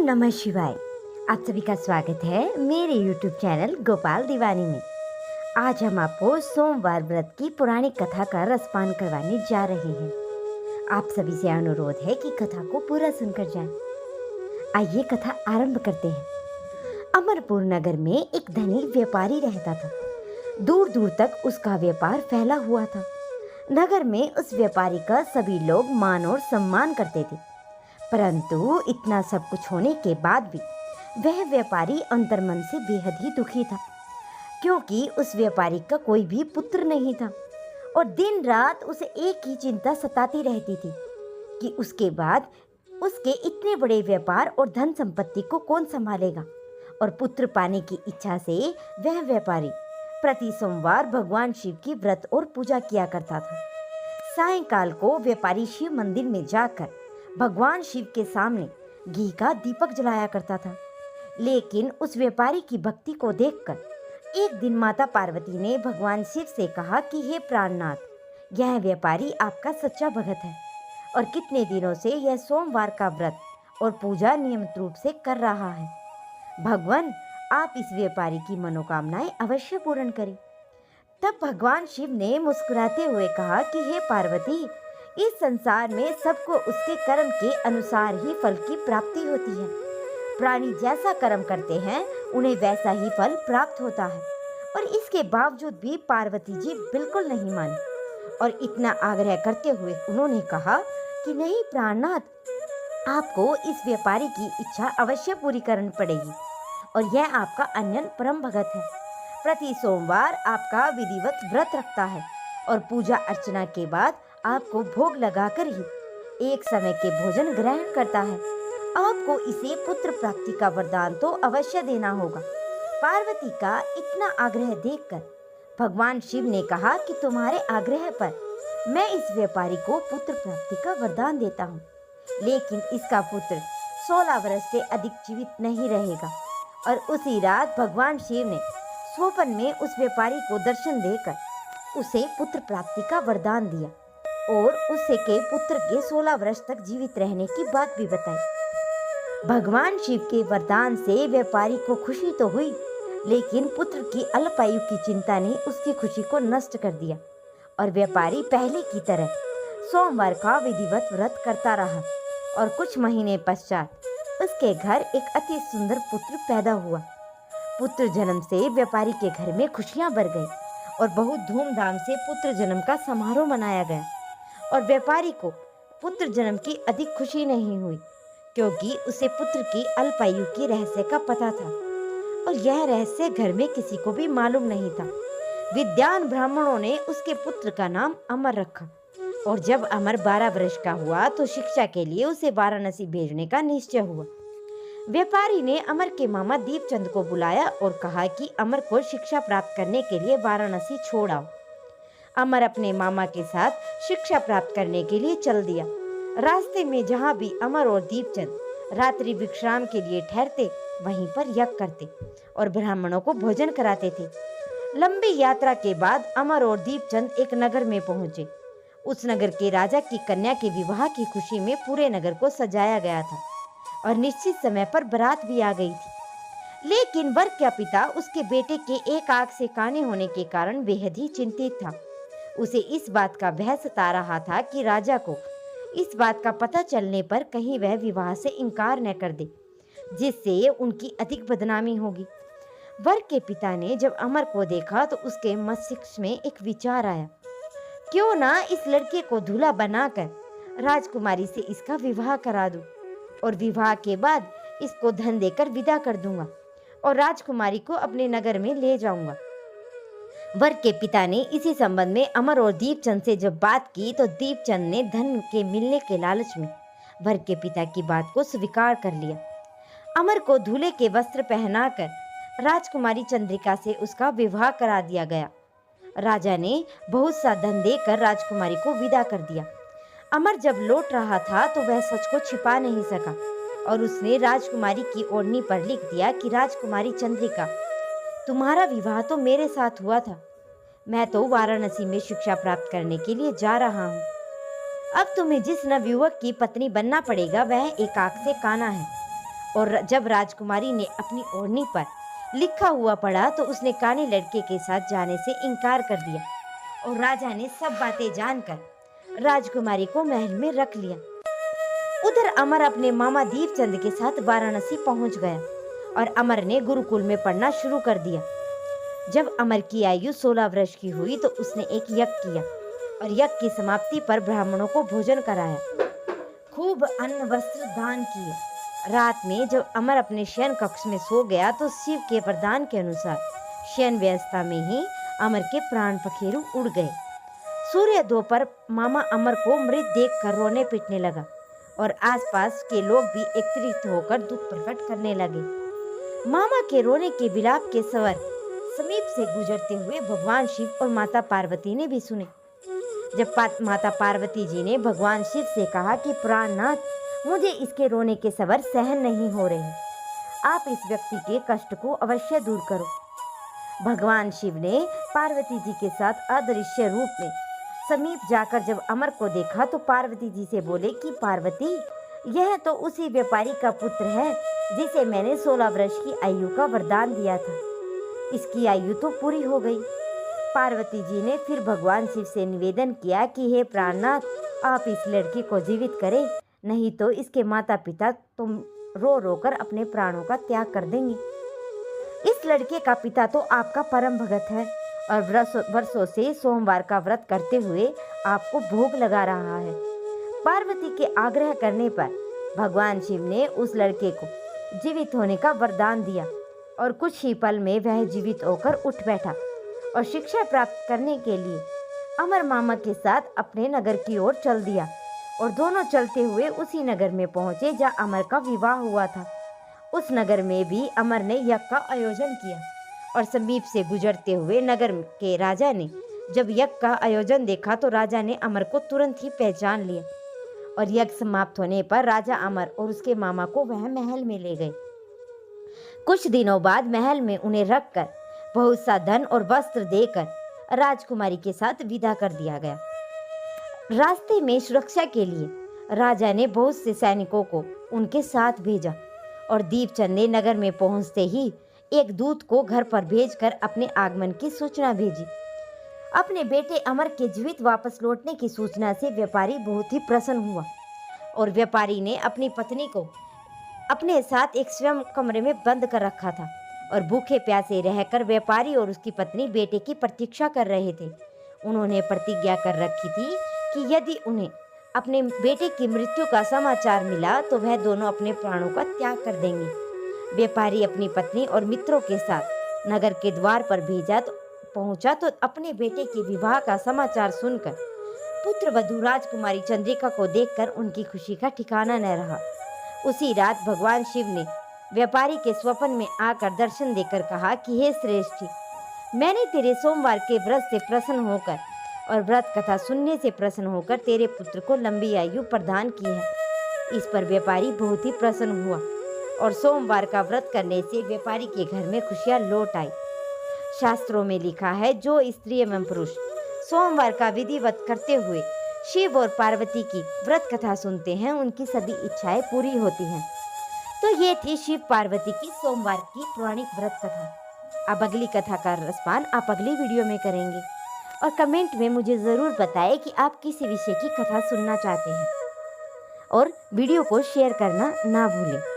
नमः शिवाय। आप सभी का स्वागत है मेरे YouTube चैनल गोपाल दीवानी में। आज हम आपको सोमवार व्रत की पुरानी कथा का रसपान करवाने जा रहे हैं। आप सभी से अनुरोध है कि कथा को पूरा सुनकर जाएं। आइए कथा आरंभ करते हैं। अमरपुर नगर में एक धनी व्यापारी रहता था। दूर दूर तक उसका व्यापार फैला हुआ था। नगर में उस व्यापारी का सभी लोग मान और सम्मान करते थे, परंतु इतना सब कुछ होने के बाद भी वह व्यापारी अंतर्मन से बेहद ही दुखी था, क्योंकि उस व्यापारी का कोई भी पुत्र नहीं था और दिन रात उसे एक ही चिंता सताती रहती थी कि उसके बाद उसके इतने बड़े व्यापार और धन संपत्ति को कौन संभालेगा। और पुत्र पाने की इच्छा से वह व्यापारी प्रति सोमवार भगवान शिव की व्रत और पूजा किया करता था। सायंकाल को व्यापारी शिव मंदिर में जाकर भगवान शिव के सामने घी का दीपक जलाया करता था। लेकिन उस व्यापारी की भक्ति को देखकर एक दिन माता पार्वती ने भगवान शिव से कहा कि हे प्राणनाथ, यह व्यापारी आपका सच्चा भगत है और कितने दिनों से यह सोमवार का व्रत और पूजा नियमित रूप से कर रहा है। भगवान, आप इस व्यापारी की मनोकामनाएं अवश्य पूर्ण करें। तब भगवान शिव ने मुस्कुराते हुए कहा कि हे पार्वती, इस संसार में सबको उसके कर्म के अनुसार ही फल की प्राप्ति होती है। प्राणी जैसा कर्म करते हैं उन्हें वैसा ही फल प्राप्त होता है। और इसके बावजूद भी पार्वती जी बिल्कुल नहीं मानी और इतना आग्रह करते हुए उन्होंने कहा कि नहीं प्राणनाथ, आपको इस व्यापारी की इच्छा अवश्य पूरी करनी पड़ेगी और यह आपका अन्य परम भगत है। प्रति सोमवार आपका विधिवत व्रत रखता है और पूजा अर्चना के बाद आपको भोग लगाकर ही एक समय के भोजन ग्रहण करता है। आपको इसे पुत्र प्राप्ति का वरदान तो अवश्य देना होगा। पार्वती का इतना आग्रह देखकर भगवान शिव ने कहा कि तुम्हारे आग्रह पर मैं इस व्यापारी को पुत्र प्राप्ति का वरदान देता हूँ, लेकिन इसका पुत्र 16 वर्ष से अधिक जीवित नहीं रहेगा। और उसी रात भगवान शिव ने स्वप्न में उस व्यापारी को दर्शन देकर उसे पुत्र प्राप्ति का वरदान दिया और उससे के पुत्र के 16 वर्ष तक जीवित रहने की बात भी बताई। भगवान शिव के वरदान से व्यापारी को खुशी तो हुई, लेकिन पुत्र की अल्पायु की चिंता ने उसकी खुशी को नष्ट कर दिया और व्यापारी पहले की तरह सोमवार का विधिवत व्रत करता रहा। और कुछ महीने पश्चात उसके घर एक अति सुंदर पुत्र पैदा हुआ। पुत्र जन्म से व्यापारी के घर में खुशियां बढ़ गई और बहुत धूमधाम से पुत्र जन्म का समारोह मनाया गया। और व्यापारी को पुत्र जन्म की अधिक खुशी नहीं हुई, क्योंकि उसे पुत्र की अल्पायु की रहस्य का पता था और यह रहस्य घर में किसी को भी मालूम नहीं था। विद्वान ब्राह्मणों ने उसके पुत्र का नाम अमर रखा और जब अमर 12 वर्ष का हुआ तो शिक्षा के लिए उसे वाराणसी भेजने का निश्चय हुआ। व्यापारी ने अमर के मामा दीपचंद को बुलाया और कहा कि अमर को शिक्षा प्राप्त करने के लिए वाराणसी छोड़ आओ। अमर अपने मामा के साथ शिक्षा प्राप्त करने के लिए चल दिया। रास्ते में जहाँ भी अमर और दीपचंद रात्रि विश्राम के लिए ठहरते, वहीं पर यज्ञ करते और ब्राह्मणों को भोजन कराते थे। लंबी यात्रा के बाद अमर और दीपचंद एक नगर में पहुंचे। उस नगर के राजा की कन्या के विवाह की खुशी में पूरे नगर को सजाया गया था और निश्चित समय पर बारात भी आ गई थी। लेकिन वर का पिता उसके बेटे के एक आंख से काने होने के कारण बेहद ही चिंतित था। उसे इस बात का भय सता रहा था कि राजा को इस बात का पता चलने पर कहीं वह विवाह से इनकार न कर दे, जिससे उनकी अधिक बदनामी होगी। वर के पिता ने जब अमर को देखा तो उसके मस्तिष्क में एक विचार आया, क्यों ना इस लड़के को दूल्हा बनाकर राजकुमारी से इसका विवाह करा दूं और विवाह के बाद इसको धन देकर विदा कर दूंगा और राजकुमारी को अपने नगर में ले जाऊंगा। वर के पिता ने इसी संबंध में अमर और दीपचंद से जब बात की तो दीपचंद ने धन के मिलने के लालच में वर के पिता की बात को स्वीकार कर लिया। अमर को दूल्हे के वस्त्र पहनाकर राजकुमारी चंद्रिका से उसका विवाह करा दिया गया। राजा ने बहुत सा धन देकर राजकुमारी को विदा कर दिया। अमर जब लौट रहा था तो वह सच को छिपा नहीं सका और उसने राजकुमारी की ओढ़नी पर लिख दिया कि राजकुमारी चंद्रिका, तुम्हारा विवाह तो मेरे साथ हुआ था। मैं तो वाराणसी में शिक्षा प्राप्त करने के लिए जा रहा हूँ। अब तुम्हें जिस नवयुवक की पत्नी बनना पड़ेगा वह एक आंख से काना है और जब राजकुमारी ने अपनी ओढ़नी पर लिखा हुआ पढ़ा तो उसने काने लड़के के साथ जाने से इनकार कर दिया और राजा ने सब बातें जानकर राजकुमारी को महल में रख लिया। उधर अमर अपने मामा दीपचंद के साथ वाराणसी पहुंच गया और अमर ने गुरुकुल में पढ़ना शुरू कर दिया। जब अमर की आयु 16 वर्ष की हुई तो उसने एक यज्ञ किया और यज्ञ की समाप्ति पर ब्राह्मणों को भोजन कराया, खूब अन्न वस्त्र दान किए। रात में जब अमर अपने शयन कक्ष में सो गया तो शिव के वरदान के अनुसार शयन व्यवस्था में ही अमर के प्राण पखेरु उड़ गए। सूर्य दोपहर मामा अमर को मृत देखकर रोने पीटने लगा और आसपास के लोग भी एकत्रित होकर दुख प्रकट करने लगे। मामा के रोने के विलाप के स्वर समीप से गुजरते हुए भगवान शिव और माता पार्वती ने भी सुने। जब माता पार्वती जी ने भगवान शिव से कहा कि प्राणनाथ, मुझे इसके रोने के स्वर सहन नहीं हो रहे, आप इस व्यक्ति के कष्ट को अवश्य दूर करो। भगवान शिव ने पार्वती जी के साथ अदृश्य रूप में समीप जाकर जब अमर को देखा तो पार्वती जी से बोले कि पार्वती, यह तो उसी व्यापारी का पुत्र है जिसे मैंने 16 वर्ष की आयु का वरदान दिया था। इसकी आयु तो पूरी हो गई। पार्वती जी ने फिर भगवान शिव से निवेदन किया कि हे प्राणनाथ, आप इस लड़के को जीवित करें, नहीं तो इसके माता पिता तुम रो रो कर अपने प्राणों का त्याग कर देंगे। इस लड़के का पिता तो आपका परम भगत है और वर्षों से सोमवार का व्रत करते हुए आपको भोग लगा रहा है। पार्वती के आग्रह करने पर भगवान शिव ने उस लड़के को जीवित होने का वरदान दिया और कुछ ही पल में वह जीवित होकर उठ बैठा और शिक्षा प्राप्त करने के लिए अमर मामा के साथ अपने नगर की ओर चल दिया और दोनों चलते हुए उसी नगर में पहुंचे जहां अमर का विवाह हुआ था। उस नगर में भी अमर ने यज्ञ का आयोजन किया और समीप से गुजरते हुए नगर के राजा ने जब यज्ञ का आयोजन देखा तो राजा ने अमर को तुरंत ही पहचान लिया और यज्ञ समाप्त होने पर राजा अमर और उसके मामा को वह महल में ले गए। कुछ दिनों बाद महल में उन्हें रखकर बहुत सा धन और वस्त्र देकर राजकुमारी के साथ विदा कर दिया गया। रास्ते में सुरक्षा के लिए राजा ने बहुत से सैनिकों को उनके साथ भेजा और दीपचंद ने नगर में पहुंचते ही एक दूत को घर पर भेजकर अपने आगमन की सूचना भेजी। अपने बेटे अमर के जीवित वापस लौटने की सूचना से व्यापारी बहुत ही प्रसन्न हुआ और व्यापारी ने अपनी पत्नी को अपने साथ एक स्वयं कमरे में बंद कर रखा था और भूखे प्यासे रहकर व्यापारी और उसकी पत्नी बेटे की प्रतीक्षा कर रहे थे। उन्होंने प्रतिज्ञा कर रखी थी कि यदि उन्हें अपने बेटे की मृत्यु का समाचार मिला तो वह दोनों अपने प्राणों का त्याग कर देंगे। व्यापारी अपनी पत्नी और मित्रों के साथ नगर के द्वार पर पहुंचा तो अपने बेटे के विवाह का समाचार सुनकर पुत्र वधू राजकुमारी चंद्रिका को देखकर उनकी खुशी का ठिकाना न रहा। उसी रात भगवान शिव ने व्यापारी के स्वप्न में आकर दर्शन देकर कहा कि हे श्रेष्ठी, मैंने तेरे सोमवार के व्रत से प्रसन्न होकर और व्रत कथा सुनने से प्रसन्न होकर तेरे पुत्र को लंबी आयु प्रदान की है। इस पर व्यापारी बहुत ही प्रसन्न हुआ और सोमवार का व्रत करने से व्यापारी के घर में खुशियां लौट आई। शास्त्रों में लिखा है, जो स्त्री एवं पुरुष सोमवार का विधिवत करते हुए शिव और पार्वती की व्रत कथा सुनते हैं, उनकी सभी इच्छाएं पूरी होती हैं। तो ये थी शिव पार्वती की सोमवार की पौराणिक व्रत कथा। अब अगली कथा का रसपान आप अगली वीडियो में करेंगे और कमेंट में मुझे ज़रूर बताएं कि आप किस विषय की कथा सुनना चाहते हैं और वीडियो को शेयर करना ना भूलें।